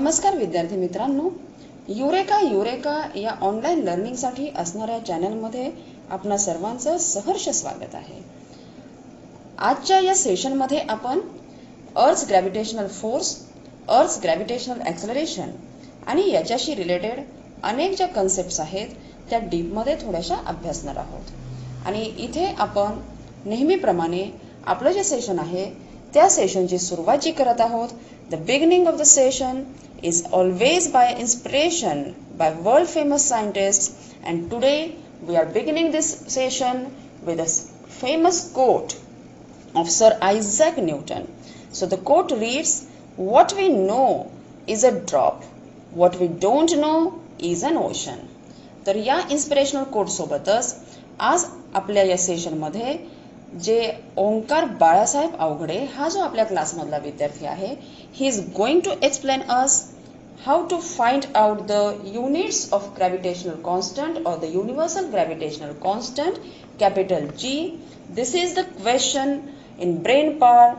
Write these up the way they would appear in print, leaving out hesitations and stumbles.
नमस्कार विद्यार्थी मित्रांनो, युरेका या ऑनलाईन लर्निंगसाठी असणाऱ्या चॅनलमध्ये आपणा सर्वांचं सहर्ष स्वागत आहे. आजच्या या सेशनमध्ये आपण अर्थ ग्रॅव्हिटेशनल फोर्स, अर्थ ग्रॅव्हिटेशनल ॲक्सलरेशन आणि याच्याशी रिलेटेड अनेक ज्या कन्सेप्ट्स आहेत त्या डीपमध्ये थोड्याशा अभ्यासणार आहोत. आणि इथे आपण नेहमीप्रमाणे आपलं जे सेशन आहे त्या सेशनची सुरुवात जी करत आहोत, the beginning of the session is always by inspiration by world famous scientists, and today we are beginning this session with a famous quote of Sir Isaac Newton. So the quote reads, "What we know is a drop, what we don't know is an ocean." तर या inspirational coat सोबतच आज आपल्या या सेशनमध्ये जे ओंकार बाळासाहेब अवघडे हा जो आपल्या क्लासमधला विद्यार्थी आहे, he is going to explain us how to find out the units of gravitational constant और the universal gravitational constant capital G. This is the question in brain power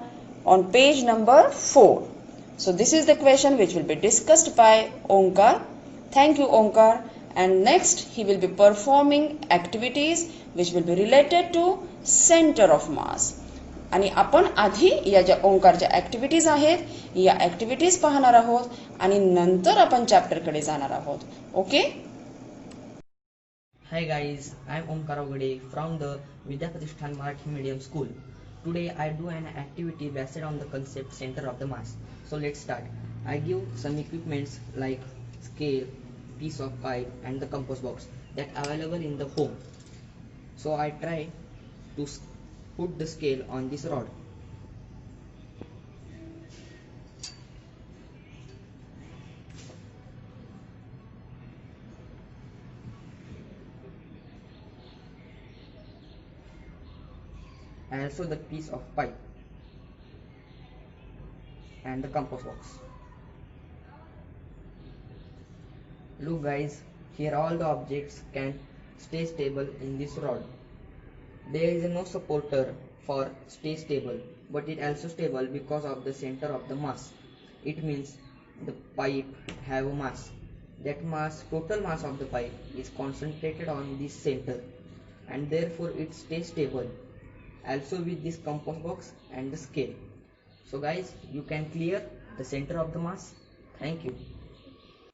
on page number 4. So this is the question which will be discussed by Onkar. Thank you, Onkar. And next he will be performing activities which will be related to center of mass. आणि आपण आधी या ज्या ओंकारच्या activities आहेत या activities पाहणार आहोत आणि नंतर आपण चॅप्टर कडे जाणार आहोत. Okay. Hi guys, I am Omkar Avgade from the Vidya Pratishthan Marathi Medium School. Today I do an activity based on the concept center of the mass. So let's start. I give some equipments like scale, piece of pipe and the compass box that available in the home. So I try to put the scale on this rod. And also the piece of pipe and the compass box. Look guys, here all the objects can stay stable in this rod. There is no supporter for stay stable, but it also stable because of the center of the mass. It means the pipe have a mass. That mass, total mass of the pipe is concentrated on this center, and therefore it stays stable. Also with this compass box and the scale. So guys, you can clear the center of the mass. Thank you.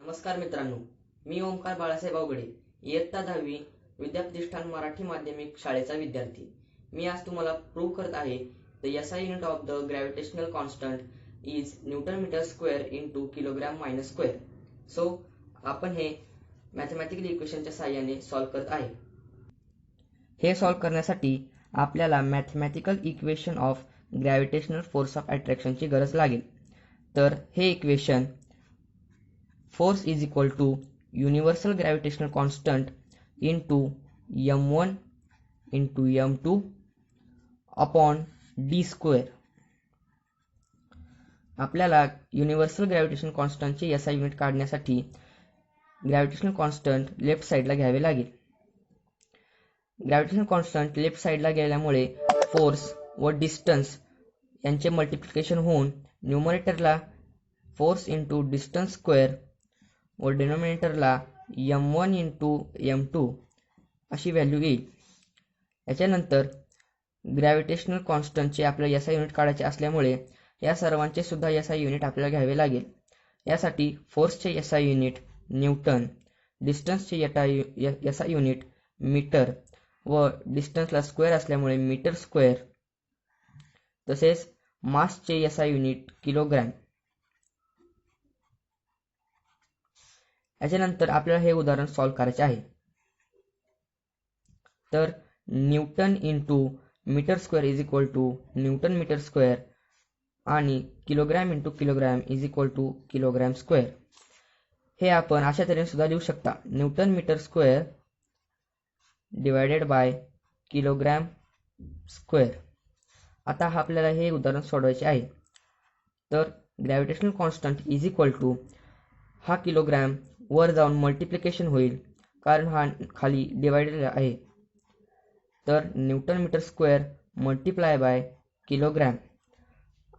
नमस्कार मित्रांनो, मी ओंकार बाळासाहेब अवघडे, इयत्ता 10वी विद्याप्रतिष्ठान मराठी माध्यमिक शाळेचा विद्यार्थी. मी आज तुम्हाला prove करत आहे the SI unit of the gravitational constant is newton metre square into kilogram minus square. So आपण हे मॅथमॅटिकल इक्वेशनच्या साहाय्याने सॉल्व्ह करत आहे. हे सॉल्व्ह करण्यासाठी आपल्याला mathematical equation of gravitational force of अट्रॅक्शनची गरज लागेल. तर हे equation force is equal to universal gravitational constant into m1 into m2 upon d square. आपल्याला युनिव्हर्सल ग्रॅव्हिटेशनल कॉन्स्टंटचे SI युनिट काढण्यासाठी ग्रॅव्हिटेशनल कॉन्स्टंट लेफ्ट साईडला घ्यावे लागेल. ग्रॅव्हिटेशनल कॉन्स्टंट लेफ्ट साईडला गेल्यामुळे फोर्स व डिस्टन्स यांचे मल्टिप्लिकेशन होऊन न्यूमरेटरला फोर्स इंटू डिस्टन्स स्क्वेअर व डिनोमिनेटरला m1 इंटू m2 अशी व्हॅल्यू येईल. याच्यानंतर ग्रॅव्हिटेशनल कॉन्स्टंटचे आपल्याला SI युनिट काढायचे असल्यामुळे या सर्वांचे सुद्धा SI युनिट आपल्याला घ्यावे लागेल. यासाठी फोर्सचे SI युनिट न्यूटन, डिस्टन्सचे SI युनिट मीटर व डिस्टन्सला स्क्वेअर असल्यामुळे मीटर स्क्वेअर, तसेच मासचे SI युनिट किलोग्रॅम. याच्यानंतर आपल्याला हे उदाहरण सॉल्व्ह करायचे आहे. तर newton into metre square is equal to newton metre square आणि kilogram into kilogram is equal to kilogram square. हे आपण अशा तऱ्हेने सुद्धा लिहू शकता, newton metre square divided by kilogram square. आता आपल्याला हे उदाहरण सोडवायचे आहे. तर gravitational constant is equal to हा किलोग्रॅम वर जाऊन मल्टिप्लिकेशन होईल कारण हा खाली डिवायडेड आहे. तर newton metre square multiply by kilogram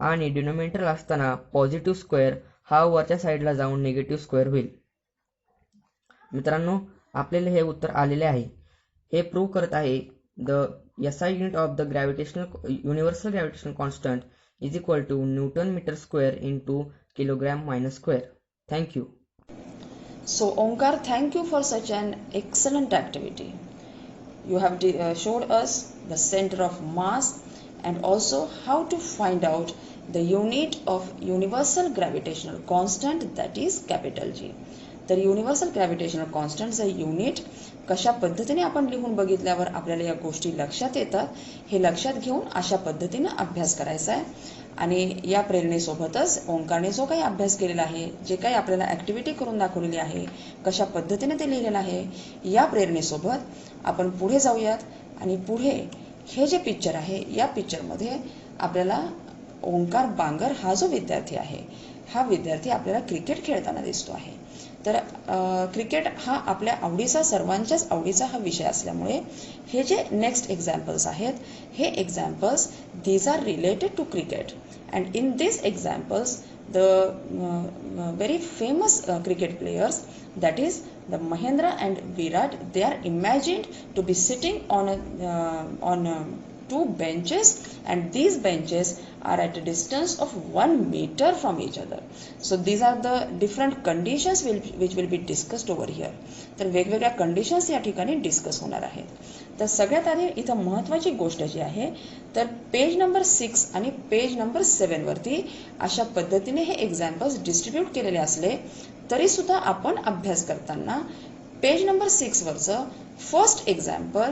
आणि डिनोमिनेटर असताना पॉझिटिव्ह स्क्वेअर हा वरच्या साईडला जाऊन निगेटिव्ह स्क्वेअर होईल. मित्रांनो, आपल्याला हे उत्तर आलेले आहे. हे प्रूव्ह करत आहे the SI unit of the universal gravitational constant is equal to Newton meter square into kilogram minus square. Thank you. So Omkar, thank you for such an excellent activity. You have showed us the center of mass and also how to find out the unit of universal gravitational constant, that is capital G. तर universal gravitational कॉन्स्टंटचं unit कशा पद्धतीने आपण लिहून बघितल्यावर आपल्याला या गोष्टी लक्षात येतात, हे लक्षात घेऊन अशा पद्धतीने अभ्यास करायचा आहे. आणि या प्रेरणेसोबतच ओंकारने जो काही अभ्यास केलेला आहे, जे काही आपल्याला ॲक्टिव्हिटी करून दाखवलेली आहे, कशा पद्धतीने ते लिहिलेलं आहे, या प्रेरणेसोबत आपण पुढे जाऊयात. आणि पुढे हे जे पिक्चर आहे, या पिक्चरमध्ये आपल्याला ओंकार बांगर हा जो विद्यार्थी आहे, हा विद्यार्थी आपल्याला क्रिकेट खेळताना दिसतो आहे. तर क्रिकेट हा आपल्या आवडीचा, सर्वांच्याच आवडीचा हा विषय असल्यामुळे हे जे नेक्स्ट एक्झाम्पल्स आहेत, हे examples these are related to cricket. And in this examples the very famous cricket players, that is the Mahendra and Virat, they are imagined to be sitting on two benches, and these benches are at a distance of 1 meter from each other. So these are the different conditions which will be discussed over here. तर वेगवेगळ्या conditions या ठिकाणी discuss होणार आहेत. तर सगळ्यात आधी इथं महत्त्वाची गोष्ट जी आहे, तर पेज नंबर 6 आणि पेज नंबर 7 वरती अशा पद्धतीने हे एक्झाम्पल्स डिस्ट्रीब्यूट केलेले असले तरी सुद्धा आपण अभ्यास करताना पेज नंबर 6 वरचं first example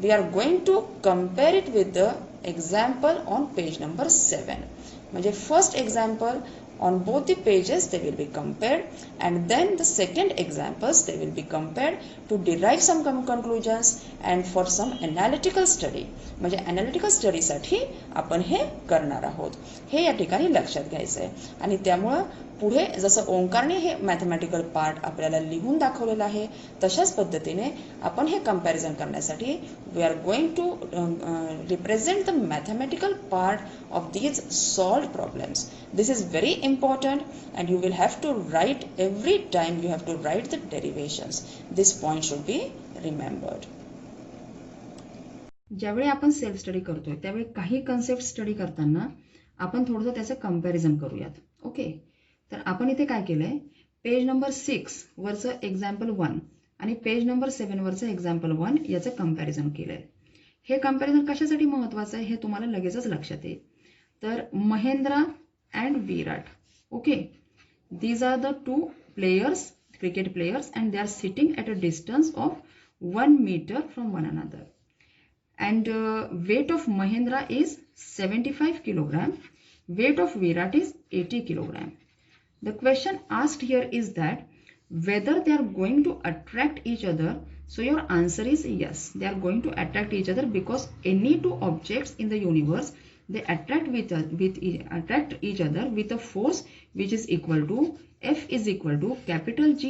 we are going to compare it with the example on page number 7. म्हणजे first example on both the pages they will be compared, and then the second examples they will be compared to derive some conclusions and for some analytical study. म्हणजे analytical study साठी आपण हे करणार आहोत, हे या ठिकाणी लक्षात घ्यायचं आहे. आणि त्यामुळं पुढे जसं ओंकारने हे मॅथमॅटिकल पार्ट आपल्याला लिहून दाखवलेलं आहे, तशाच पद्धतीने आपण हे कंपॅरिझन करण्यासाठी we are going to represent the mathematical part of these solved problems. This is very important, and you will have to write every time you have to write the derivations. This point should be remembered. ज्यावेळी आपण self study करतोय त्यावेळी काही concept study करताना आपण थोडंसं त्याचं comparison करूयात. ओके, तर आपण इथे काय केलंय, पेज नंबर 6 वरचं एक्झाम्पल 1 आणि पेज नंबर 7 वरचं एक्झाम्पल 1 याचं कंपॅरिझन केलंय. हे कंपॅरिझन कशासाठी महत्वाचं आहे हे तुम्हाला लगेचच लक्षात येईल. तर Mahendra and Virat, okay, these are the two players, cricket players, and they are sitting at a distance of 1 meter from one another, and weight of Mahendra is 75 kilogram, weight of Virat is 80 kilogram. The question asked here is that whether they are going to attract each other. So your answer is yes, they are going to attract each other, because any two objects in the universe, they attract each other with a force which is equal to F is equal to capital G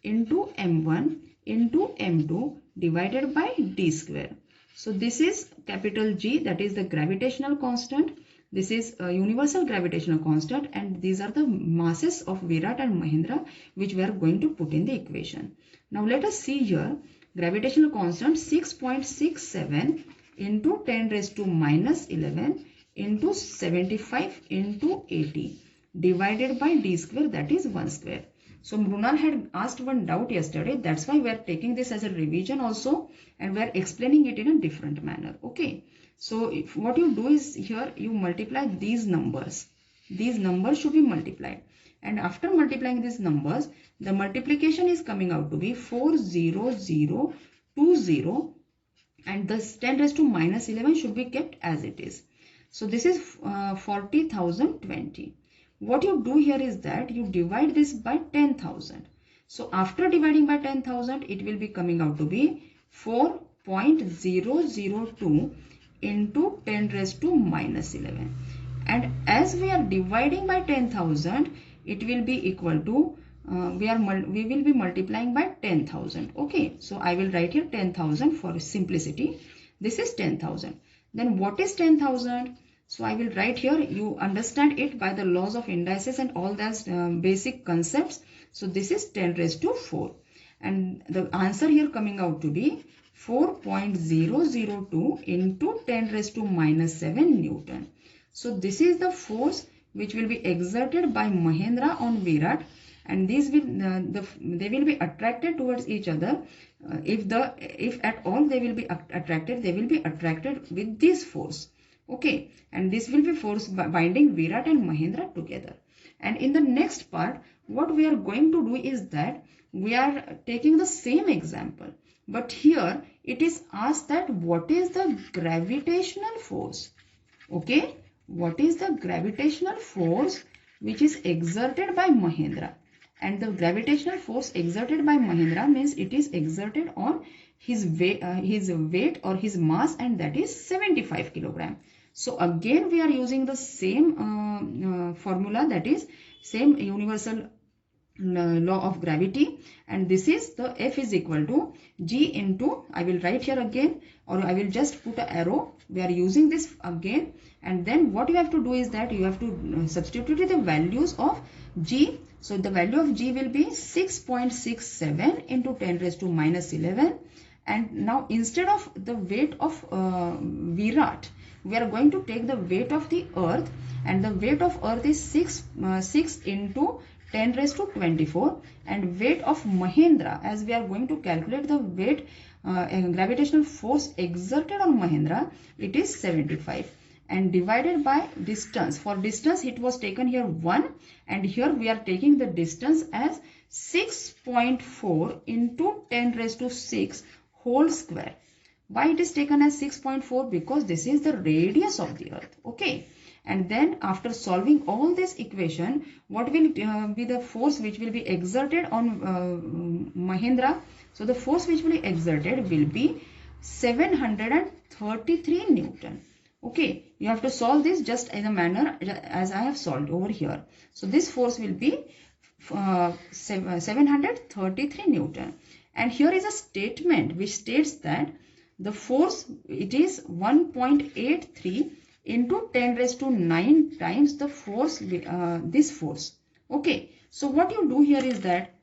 into m1 into m2 divided by d square. So this is capital G, that is the gravitational constant. This is a universal gravitational constant, and these are the masses of Virat and Mahendra which we are going to put in the equation. Now let us see here, gravitational constant 6.67 into 10 raised to minus 11 into 75 into 80 divided by d square, that is 1 square. So Mrunal had asked one doubt yesterday, that's why we are taking this as a revision also, and we are explaining it in a different manner. Okay, so what you do is here you multiply these numbers. These numbers should be multiplied, and after multiplying these numbers, the multiplication is coming out to be 40020, and the 10 raised to minus 11 should be kept as it is. So this is 40,020. What you do here is that you divide this by 10,000. So after dividing by 10,000, it will be coming out to be 4.002 into 10 raised to minus 11. And as we are dividing by 10,000, it will be equal to we will be multiplying by 10,000. Okay, so I will write here 10,000 for simplicity. This is 10,000. Then what is 10,000? So I will write here, you understand it by the laws of indices and all that basic concepts. So this is 10 raised to 4. And the answer here coming out to be 4.002 into 10 raised to minus 7 Newton. So this is the force which will be exerted by Mahendra on Virat, and these will they will be attracted towards each other. If at all they will be attracted, they will be attracted with this force. Okay, and this will be force binding Virat and Mahendra together. And in the next part, what we are going to do is that we are taking the same example, but here it is asked that what is the gravitational force? Okay, what is the gravitational force which is exerted by Mahendra? And the gravitational force exerted by Mahendra means it is exerted on his weight or his mass, and that is 75 kilogram. So again we are using the same formula, that is same universal law of gravity, and this is the F is equal to G into, I will write here again, or I will just put an arrow. We are using this again, and then what you have to do is that you have to substitute the values of G. So the value of G will be 6.67 into 10 raised to minus 11. And now instead of the weight of Virat, we are going to take the weight of the earth, and the weight of earth is 6 into 10 raised to 24, and weight of Mahendra, as we are going to calculate the weight gravitational force exerted on Mahendra, it is 75, and divided by distance. For distance it was taken here 1, and here we are taking the distance as 6.4 into 10 raised to 6 whole square. Why it is taken as 6.4? Because this is the radius of the earth. Okay, and then after solving all this equation, what will be the force which will be exerted on Mahendra? So the force which will be exerted will be 733 Newton. Okay, you have to solve this just in a manner as I have solved over here. So this force will be 733 Newton. And here is a statement which states that the force, it is 1.83 into 10 raised to 9 times the force, this force. Okay, so what you do here is that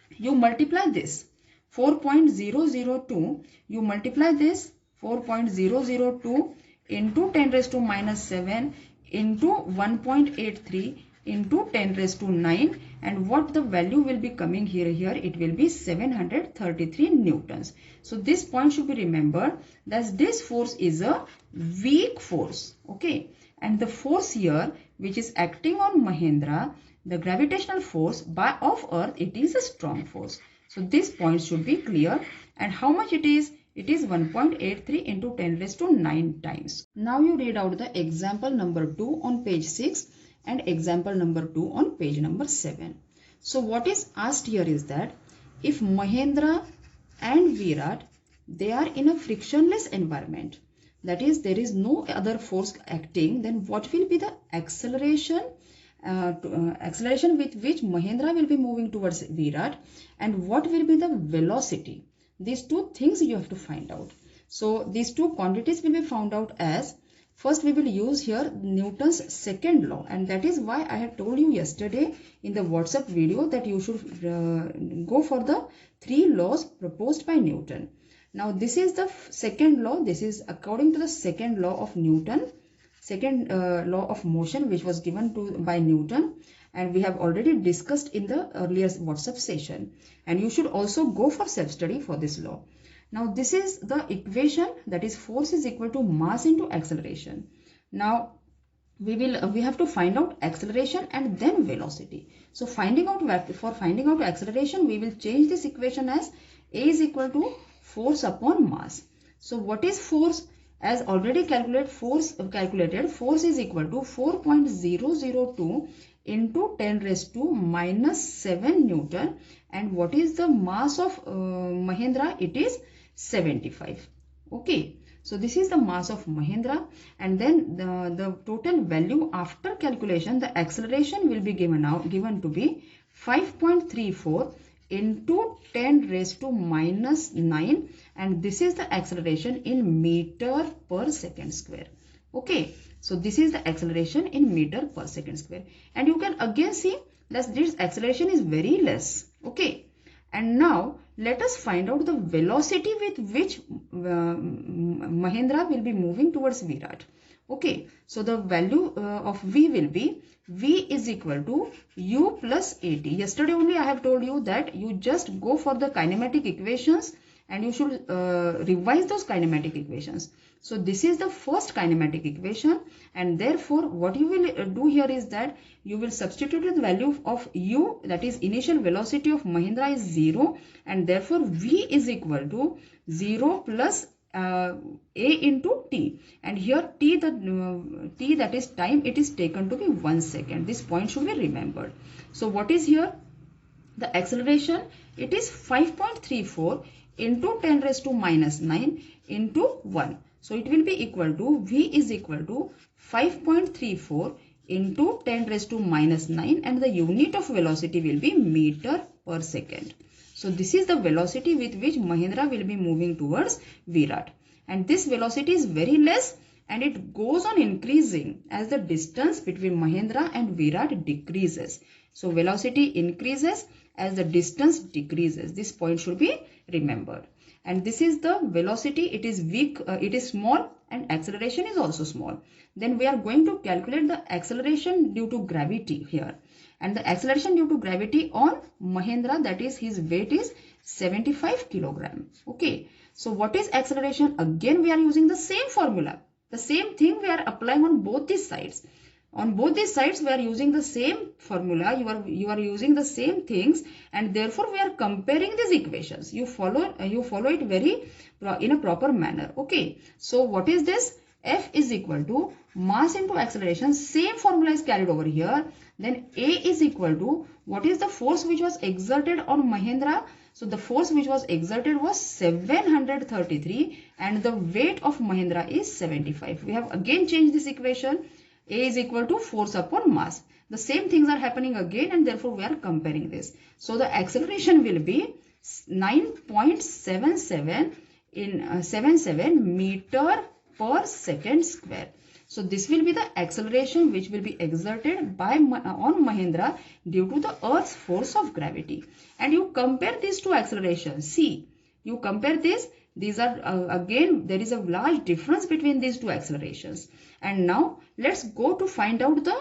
you multiply this 4.002, you multiply this 4.002 into 10 raised to minus 7 into 1.83 into 10 raised to 9, and what the value will be coming here, it will be 733 newtons. So this point should be remembered, that this force is a weak force. Okay, and the force here which is acting on Mahendra, the gravitational force of earth, it is a strong force. So this point should be clear. And how much it is? It is 1.83 into 10 raised to 9 times. Now you read out the example number 2 on page 6 and example number 2 on page number 7. So what is asked here is that if Mahendra and Virat, they are in a frictionless environment, that is there is no other force acting, then what will be the acceleration with which Mahendra will be moving towards Virat, and what will be the velocity? These two things you have to find out. So these two quantities will be found out as, first we will use here Newton's second law, and that is why I had told you yesterday in the WhatsApp video that you should go for the 3 laws proposed by Newton. Now this is the second law. This is according to the second law of Newton, second law of motion, which was given by Newton, and we have already discussed in the earlier WhatsApp session, and you should also go for self-study for this law. Now this is the equation, that is force is equal to mass into acceleration. Now we have to find out acceleration and then velocity. So for finding out acceleration, we will change this equation as A is equal to force upon mass. So what is force? As already calculated, force is equal to 4.002 into 10 raised to minus 7 Newton, and what is the mass of Mahendra? It is 75. Okay, so this is the mass of Mahendra, and then the total value after calculation, the acceleration will be given to be 5.34 into 10 raised to minus 9, and this is the acceleration in meter per second square. Okay, so this is the acceleration in meter per second square, and you can again see that this acceleration is very less. Okay, and now let us find out the velocity with which Mahendra will be moving towards Virat. Okay, so the value of V will be V is equal to U plus AT. Yesterday only I have told you that you just go for the kinematic equations and you should revise those kinematic equations. So this is the first kinematic equation, and therefore what you will do here is that you will substitute the value of U, that is initial velocity of Mahendra is 0, and therefore V is equal to 0 plus A into T, and here T that is time, it is taken to be 1 second. This point should be remembered. So what is here? The acceleration, it is 5.34 into 10 raised to minus 9 into 1. So it will be equal to V is equal to 5.34 into 10 raised to minus 9, and the unit of velocity will be meter per second. So this is the velocity with which Mahendra will be moving towards Virat, and this velocity is very less and it goes on increasing as the distance between Mahendra and Virat decreases. So velocity increases as the distance decreases. This point should be remembered. And this is the velocity, it is weak, it is small, and acceleration is also small. Then we are going to calculate the acceleration due to gravity here. And the acceleration due to gravity on Mahendra, that is his weight is 75 kilogram. Okay, so what is acceleration? Again we are using the same formula. The same thing we are applying on both these sides. On both these sides we are using the same formula, you are using the same things, and therefore we are comparing these equations. You follow it very in a proper manner. Okay, so what is this? F is equal to mass into acceleration. Same formula is carried over here. Then A is equal to what is the force which was exerted on Mahendra? So the force which was exerted was 733, and the weight of Mahendra is 75. We have again changed this equation. A is equal to force upon mass. The same things are happening again, and therefore we are comparing this. So the acceleration will be 9.77 in 77 meter per second square. So this will be the acceleration which will be exerted by on Mahendra due to the Earth's force of gravity. And you compare these two accelerations. See, you compare this. These are again there is a large difference between these two accelerations. And now let's go to find out the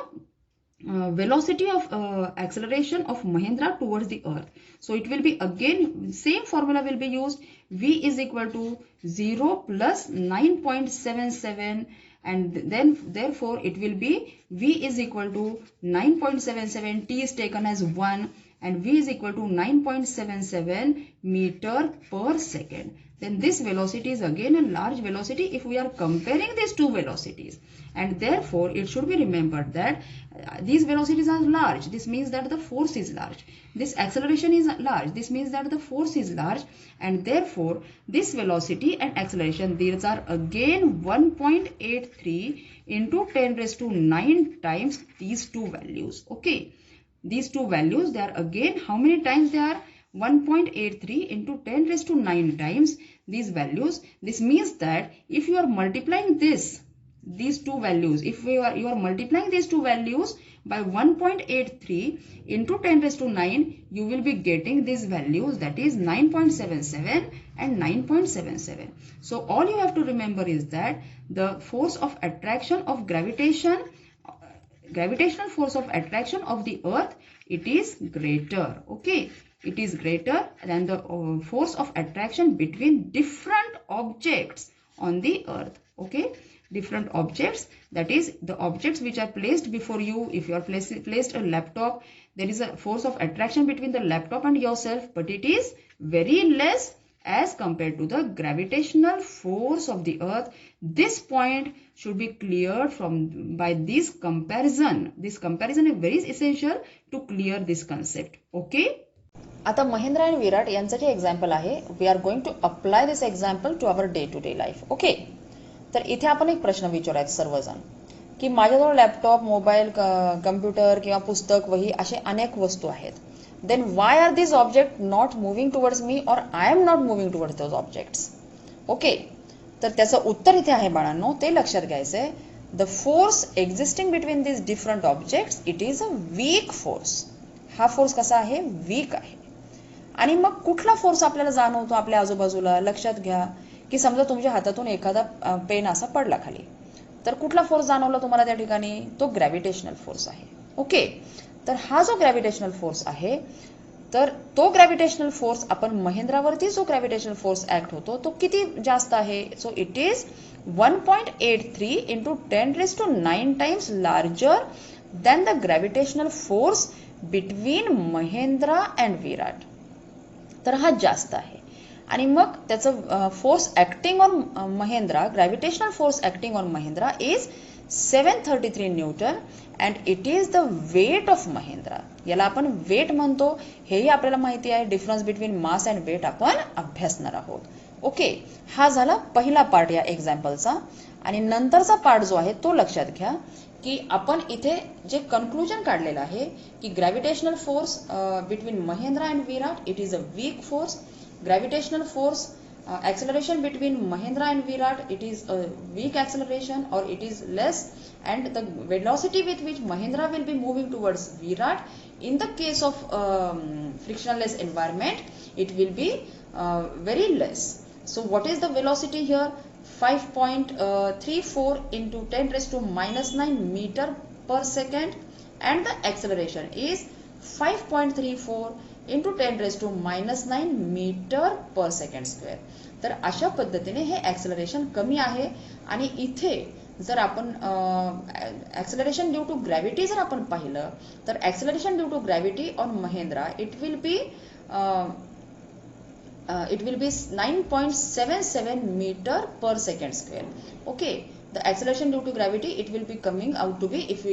velocity of acceleration of Mahendra towards the Earth. So it will be again same formula will be used. V is equal to 0 plus 9.77, and then therefore it will be V is equal to 9.77, T is taken as 1, and V is equal to 9.77 meter per second. Then this velocity is again a large velocity if we are comparing these two velocities, and therefore it should be remembered that these velocities are large. This means that the force is large. This acceleration is large. This means that the force is large, and therefore this velocity and acceleration, these are again 1.83 into 10 raised to 9 times these two values. Okay, these two values, they are again how many times they are? 1.83 into 10 raised to 9 times these values. This means that if you are multiplying these two values, if you are multiplying these two values by 1.83 into 10 raised to 9, you will be getting these values, that is 9.77 and 9.77. So all you have to remember is that the force of attraction of gravitational force of attraction of the Earth, it is greater. Okay, it is greater than the force of attraction between different objects on the Earth. Okay, different objects, that is the objects which are placed before you. If you are placed a laptop, there is a force of attraction between the laptop and yourself, but it is very less as compared to the gravitational force of the Earth. This point should be cleared by this comparison. This comparison is very essential to clear this concept. Okay. आता महेंद्र आणि विराट यांचं जे example आहे, we are going to apply this example to our day to day life. Okay, तर इथे आपण एक प्रश्न विचारायचा सर्वजण की माझ्याजवळ लॅपटॉप, मोबाईल, कम्प्युटर किंवा पुस्तक, वही असे अनेक वस्तू आहेत. Then why are this object not moving towards me और I am not moving towards those objects. Okay, तर त्याचं उत्तर इथे आहे बाळांनो, ते लक्षात घ्यायचंय. The force existing between this different objects it is a weak force. हा फोर्स कसा आहे? वीक आहे. आणि मग कुठला फोर्स आपल्याला जाणवतो आपल्या आजूबाजूला? लक्षात घ्या की समजा तुमच्या हातातून एखादा पेन असा पडला खाली, तर कुठला फोर्स जाणवला तुम्हाला त्या ठिकाणी? तो ग्रॅव्हिटेशनल फोर्स आहे. ओके, तर हा जो ग्रॅव्हिटेशनल फोर्स आहे, तर तो ग्रॅव्हिटेशनल फोर्स आपण महेंद्रावरती जो ग्रॅव्हिटेशनल फोर्स ऍक्ट होतो तो किती जास्त आहे? So it is 1.83 into 10⁹ times larger than the gravitational force between Mahendra and Virat. तर हा जास्त आहे. आणि मग त्याचं force acting on Mahendra, gravitational force acting on Mahendra is 733 newton and it is the weight of Mahendra. याला आपण वेट म्हणतो, हेही आपल्याला माहिती आहे. Difference between mass and weight आपण अभ्यासणार आहोत. ओके, हा झाला पहिला पार्ट या एक्झाम्पलचा. आणि नंतरचा पार्ट जो आहे तो लक्षात घ्या की आपण इथे जे कन्क्लुजन काढलेलं आहे की gravitational force between Mahindra and Virat it is a weak force. Gravitational force acceleration between Mahendra and Virat it is a weak acceleration or it is less, and the velocity with which Mahendra will be moving towards Virat in the case of frictionless environment it will be very less. So what is the velocity here? 5.34 into 10⁻⁹ meter per second, and the acceleration is 5.34 into 10⁻⁹ metre पर second square. तर अशा पद्धतीने हे acceleration कमी आहे. आणि इथे जर आपण ऍक्सेलरेशन ड्यू टू ग्रॅव्हिटी जर आपण पाहिलं तर acceleration due to gravity on Mahendra it will be 9.77 meter per second square. Okay, the acceleration due to gravity it will be coming out to be, if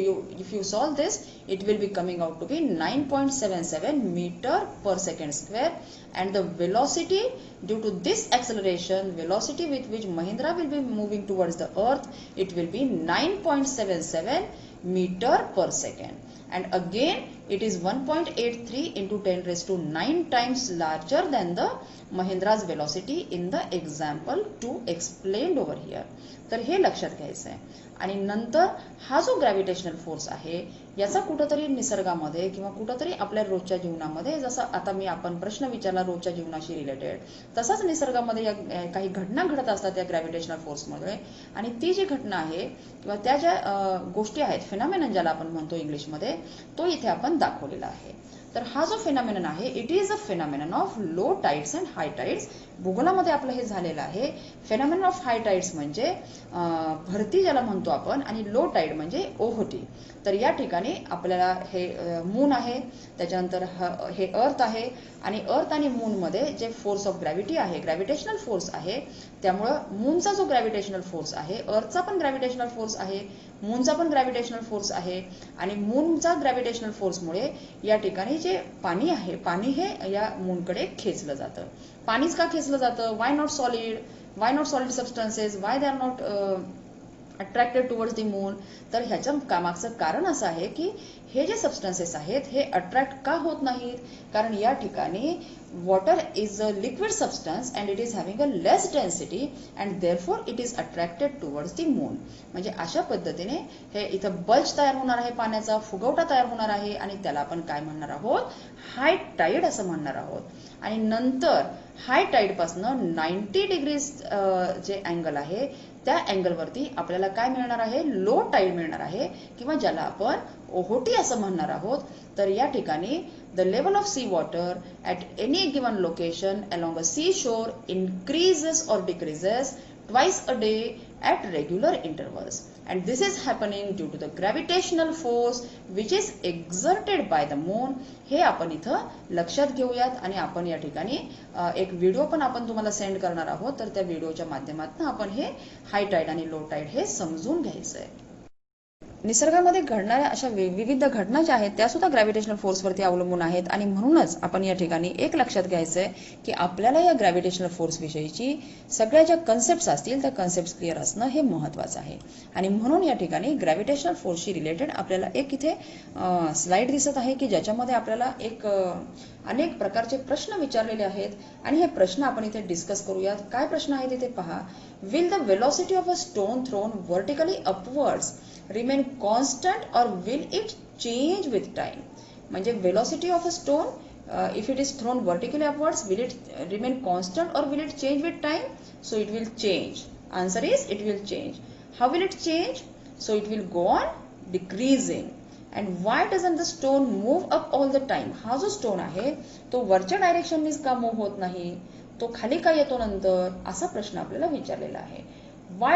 you solve this, it will be coming out to be 9.77 meter per second square, and the velocity due to this acceleration, velocity with which Mahendra will be moving towards the earth, it will be 9.77 meter per second. And again it is 1.83 into 10⁹ times larger than the Mahendra's velocity in the example 2 explained over here. तर हे लक्षात घ्यायचं आहे. आणि नंतर हा जो gravitational force आहे याचा कुठंतरी निसर्गामध्ये किंवा कुठंतरी आपल्या रोजच्या जीवनामध्ये, जसं आता आपण प्रश्न विचारला रोजच्या जीवनाशी रिलेटेड, तसाच निसर्गामध्ये काही घटना घडत असतात या ग्रॅव्हिटेशनल फोर्समुळे. आणि ती जी घटना आहे किंवा त्या ज्या गोष्टी आहेत, फेनॉमेनन ज्याला आपण म्हणतो इंग्लिशमध्ये, तो इथे आपण दाखवलेला आहे. तर हा जो फेनॉमेनन आहे it is a phenomenon of low tides and high tides. भूगोलामध्ये आपलं हे झालेलं आहे. फेनॉमेनन ऑफ हाय टाइड्स म्हणजे भरती ज्याला म्हणतो आपण, आणि लो टाइड म्हणजे ओहोटी. तर या ठिकाणी आपल्याला हे मून आहे, त्याच्यानंतर हे अर्थ आहे, आणि अर्थ आणि मून मध्ये जे फोर्स ऑफ ग्रॅव्हिटी आहे, ग्रॅव्हिटेशनल फोर्स आहे, त्यामुळं मूनचा जो ग्रॅव्हिटेशनल फोर्स आहे, अर्थचा पण ग्रॅव्हिटेशनल फोर्स आहे, मूनचा पण ग्रॅव्हिटेशनल फोर्स आहे. आणि मूनचा ग्रॅव्हिटेशनल फोर्समुळे या ठिकाणी जे पाणी आहे, पाणी हे या मूनकडे खेचलं जातं. पाणीच का खेचलं जातं? Why not solid? Why not solid substances? Why they are not attracted towards the moon? तर ह्याच्या मागचं कारण असं आहे की हे जे सबस्टन्सेस आहेत हे अट्रॅक्ट का होत नाहीत? कारण या ठिकाणी water is a liquid substance and it is having a less density and therefore it is attracted towards the moon. म्हणजे अशा पद्धतीने हे इथं बल्ज तयार होणार आहे, पाण्याचा फुगवटा तयार होणार आहे, आणि त्याला आपण काय म्हणणार आहोत? हाय टाईड असं म्हणणार आहोत. आणि नंतर हाय टाईड पासनं 90 डिग्रीज जे अँगल आहे त्या अँगलवरती आपल्याला काय मिळणार आहे? लो टाईड मिळणार आहे, किंवा ज्याला आपण ओहोटी असं म्हणणार आहोत. तर या ठिकाणी the level of sea water at any given location along a sea shore increases or decreases twice a day at regular intervals, and this is happening due to the gravitational force which is exerted by the moon. हे आपण इथं लक्षात घेऊयात. आणि आपण या ठिकाणी एक video पण आपण तुम्हाला सेंड करणार आहोत, तर त्या व्हिडिओच्या माध्यमातून आपण हे हाय टाईड आणि लो टाईड हे समजून घ्यायचं आहे. निसर्गामध्ये घडणाऱ्या अशा विविध घटना ज्या आहेत त्या सुद्धा ग्रॅव्हिटेशनल फोर्सवरती अवलंबून आहेत. आणि म्हणूनच आपण या ठिकाणी एक लक्षात घ्यायचं आहे की आपल्याला या ग्रॅव्हिटेशनल फोर्स विषयीची सगळ्या ज्या कन्सेप्ट्स असतील त्या कन्सेप्ट्स क्लिअर असणं हे महत्त्वाचं आहे. आणि म्हणून या ठिकाणी ग्रॅव्हिटेशनल फोर्सशी रिलेटेड आपल्याला एक इथे स्लाइड दिसत आहे की ज्याच्यामध्ये आपल्याला एक अनेक प्रकारचे प्रश्न विचारलेले आहेत आणि हे प्रश्न आपण इथे डिस्कस करूयात. काय प्रश्न आहेत इथे पहा. Will the velocity of a stone thrown vertically upwards remain constant और will it change with time. म्हणजे velocity of a stone if it is thrown vertically upwards, will it remain constant or will it change with time? So it will change. Answer is it will change. How will it change? So it will go on decreasing. And why doesn't the stone move up all the time? हा जो stone आहे तो वरच्या डायरेक्शननीच का move होत नाही, तो खाली का येतो नंतर, असा प्रश्न आपल्याला विचारलेला आहे. Why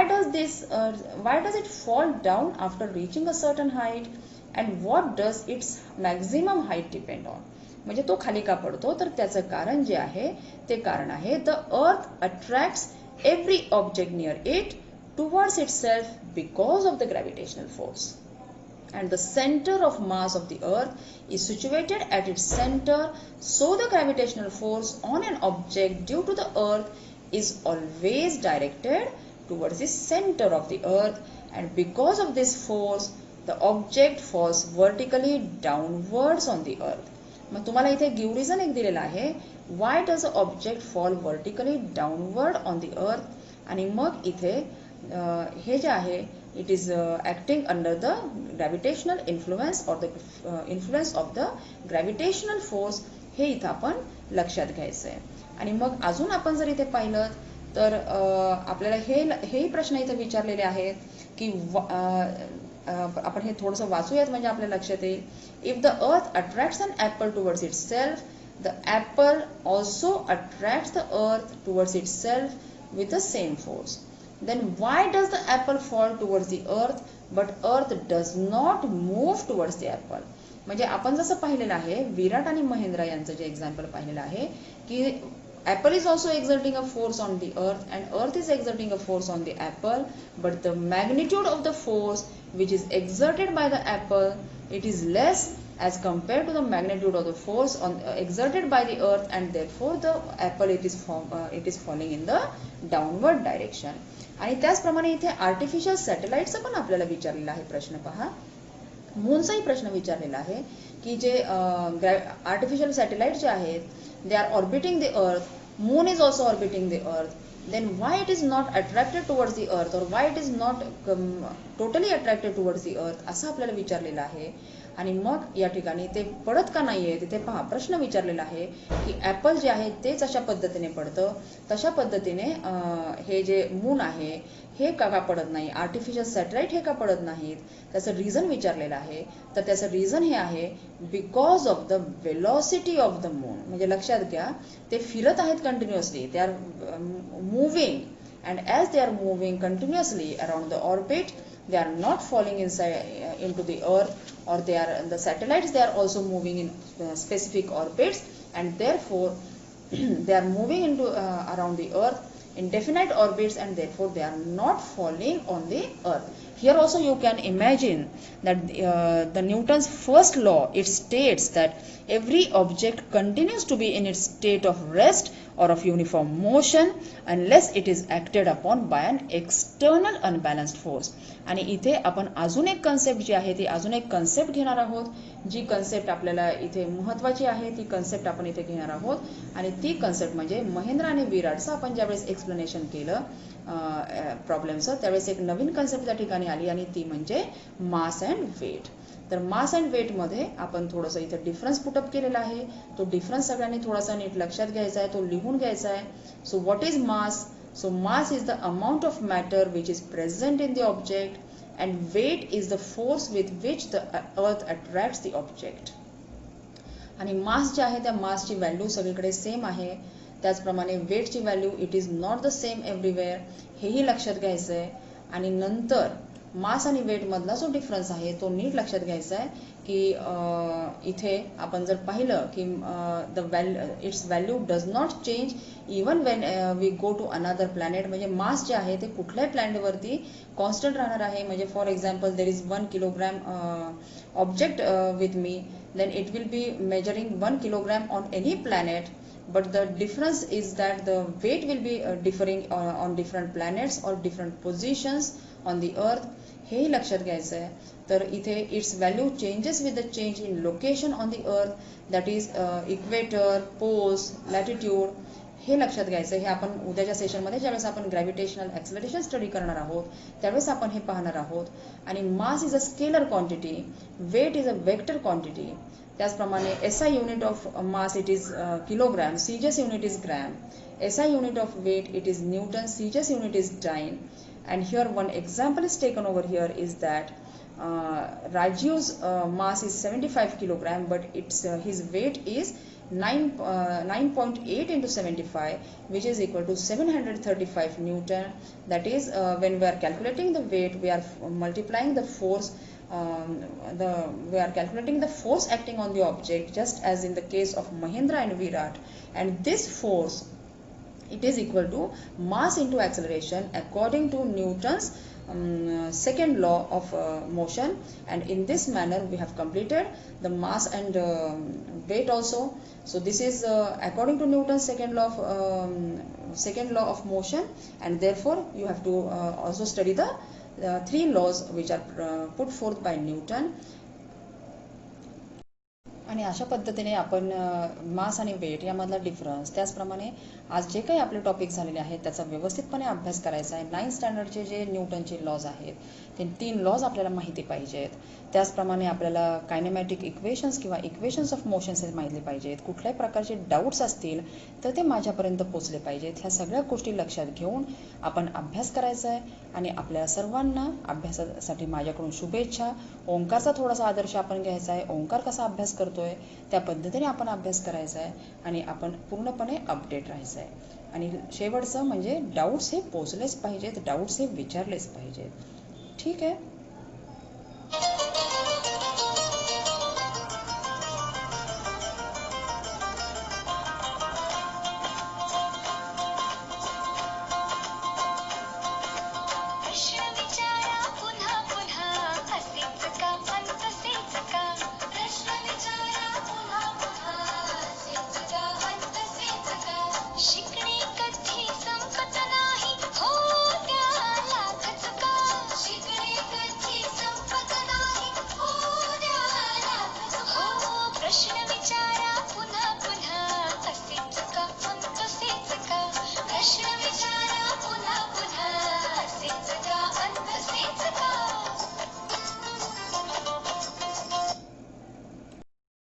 does it fall down after reaching a certain height? And what does its maximum height depend on? म्हणजे तो खाली का पडतो, तर त्याचं कारण जे आहे ते कारण आहे the earth attracts every object near it towards itself because of the gravitational force. And the center of mass of the earth is situated at its center, so the gravitational force on an object due to the earth is always directed towards the center of the earth, and because of this force the object falls vertically downwards on the earth. मग तुम्हाला इथे give reason एक दिलेला आहे. Why does a object fall vertically downward on the earth. आणि मग इथे हे जे आहे it is acting under the gravitational influence or the influence of the gravitational force, हे इथं आपण लक्षात घ्यायचं आहे. आणि मग अजून आपण जर इथे पाहिलं तर आपल्याला हेही प्रश्न इथे विचारलेले आहेत की आपण हे थोडंसं वाचूयात म्हणजे आपल्या लक्षात येईल. If the earth attracts an apple towards itself, the apple also attracts the earth towards itself with the same force. Then why does the apple fall towards the earth but earth does not move towards the apple. म्हणजे आपण जसं पाहिलेलं आहे विराट आणि महेंद्र यांचं जे example पाहिलेलं आहे की apple is also exerting a force on the earth and earth is exerting a force on the apple, but the magnitude of the force which is exerted by the apple, it is less as compared to the magnitude of the force exerted by the earth, and therefore the apple it is falling in the downward direction. आणि त्याचप्रमाणे इथे artificial सॅटेलाइटचा पण आपल्याला विचारलेला आहे प्रश्न. पहा, मूनचाही प्रश्न विचारलेला आहे की जे आर्टिफिशियल सॅटेलाइट जे आहेत they are orbiting the earth, moon is also orbiting the earth, then why it is not attracted towards the earth or why it is not totally attracted towards the earth, असं आपल्याला विचारलेलं आहे. आणि मग या ठिकाणी ते पडत का नाहीये तिथे पहा प्रश्न विचारलेला आहे की ॲपल जे आहे तेच अशा पद्धतीने पडतं, तशा पद्धतीने हे जे मून आहे हे का पडत नाही, आर्टिफिशियल सॅटेलाइट हे का पडत नाहीत, त्याचं रिझन विचारलेलं आहे. तर त्याचं रिझन हे आहे because of the velocity of the moon. म्हणजे लक्षात घ्या ते फिरत आहेत continuously, they are moving, and as they are moving continuously around the orbit, they are not falling inside into the earth, or the satellites they are also moving in specific orbits, and therefore they are moving into around the earth in definite orbits, and therefore they are not falling on the earth. Here also you can imagine that the Newton's first law, it states that every object continues to be in its state of rest or of uniform motion unless it is acted upon by an external unbalanced force. आणि इथे आपण अजून एक concept जी आहे ती अजून एक concept घेणार आहोत, जी कन्सेप्ट आपल्याला इथे महत्त्वाची आहे ती कन्सेप्ट आपण इथे घेणार आहोत. आणि ती कन्सेप्ट म्हणजे महेंद्र आणि विराटचं आपण ज्यावेळेस एक्सप्लेनेशन केलं प्रॉब्लेमचं त्यावेळेस एक नवीन कन्सेप्ट त्या ठिकाणी आली आणि ती म्हणजे मास अँड वेट. तर मास अँड वेटमध्ये आपण थोडंसं इथे डिफरन्स पुटअप केलेला आहे. तो डिफरन्स सगळ्यांनी थोडासा नीट लक्षात घ्यायचा आहे, तो लिहून घ्यायचा आहे. So what is mass? So mass is the amount of matter which is present in the object, and weight is the force with which the earth attracts the object. आणि मास जे आहे त्या मासची व्हॅल्यू सगळीकडे सेम आहे, त्याचप्रमाणे वेटची value it is not the same everywhere, हेही लक्षात घ्यायचं आहे. आणि नंतर मास आणि वेट मधला जो डिफरन्स आहे तो नीट लक्षात घ्यायचा आहे की इथे आपण जर पाहिलं की its value does not change even when we go to another planet. म्हणजे मास जे आहे ते कुठल्याही प्लॅनेटवरती कॉन्स्टंट राहणार आहे. म्हणजे for example there is 1 kilogram object with me, then it will be measuring 1 kilogram on any planet, but the difference is that the weight will be differing on different planets or different positions on the earth. हे लक्षात घ्यायचं आहे. तर इथे its value changes with the change in location on the earth, that is equator, poles, latitude. हे लक्षात घ्यायचं. हे आपण उद्याच्या सेशनमध्ये ज्यावेळेस आपण ग्रॅव्हिटेशनल ॲक्सलरेशन स्टडी करणार आहोत त्यावेळेस आपण हे पाहणार आहोत. आणि mass is a scalar quantity, weight is a vector quantity. त्याचप्रमाणे SI unit of mass it is kilogram, CGS unit is gram, SI unit of weight it is Newton, CGS unit is dyne. And here one example is taken over here is that Rajiv's mass is 75 kilogram, but his weight is 9.8 into 75, which is equal to 735 Newton. That is, when we are calculating the weight, we are multiplying the force. We are calculating the force acting on the object, just as in the case of Mahendra and Virat. And this force, it is equal to mass into acceleration according to Newton's second law of motion. And in this manner we have completed the mass and weight also. So this is according to Newton's second law of motion, and therefore you have to also study the three laws which are put forth by Newton. आणि अशा पद्धतीने आपण मास आणि wait यामधला difference, त्याचप्रमाणे आज जे काही आपले टॉपिक झालेले आहेत त्याचा व्यवस्थितपणे अभ्यास करायचा आहे. 9th स्टँडर्डचे जे न्यूटनचे लॉज आहेत ते 3 लॉज आपल्याला माहिती पाहिजेत. त्याचप्रमाणे आपल्याला कायनेमॅटिक इक्वेशन्स किंवा इक्वेशन्स ऑफ मोशन्स हे माहिती पाहिजेत. कुठल्याही प्रकारचे डाऊट्स असतील तर ते माझ्यापर्यंत पोचले पाहिजेत. ह्या सगळ्या गोष्टी लक्षात घेऊन आपण अभ्यास करायचा आहे. आणि आपल्या सर्वांना अभ्यासासाठी माझ्याकडून शुभेच्छा. ओंकारचा थोडासा आदर्श आपण घ्यायचा आहे. ओंकार कसा अभ्यास करतोय त्या पद्धतीने आपण अभ्यास करायचा आहे आणि आपण पूर्णपणे अपडेट राहायचं आहे. आणि शेवटचं म्हणजे डाऊट्स हे पोचलेच पाहिजेत, डाऊट्स हे विचारलेच पाहिजेत. ठीक आहे.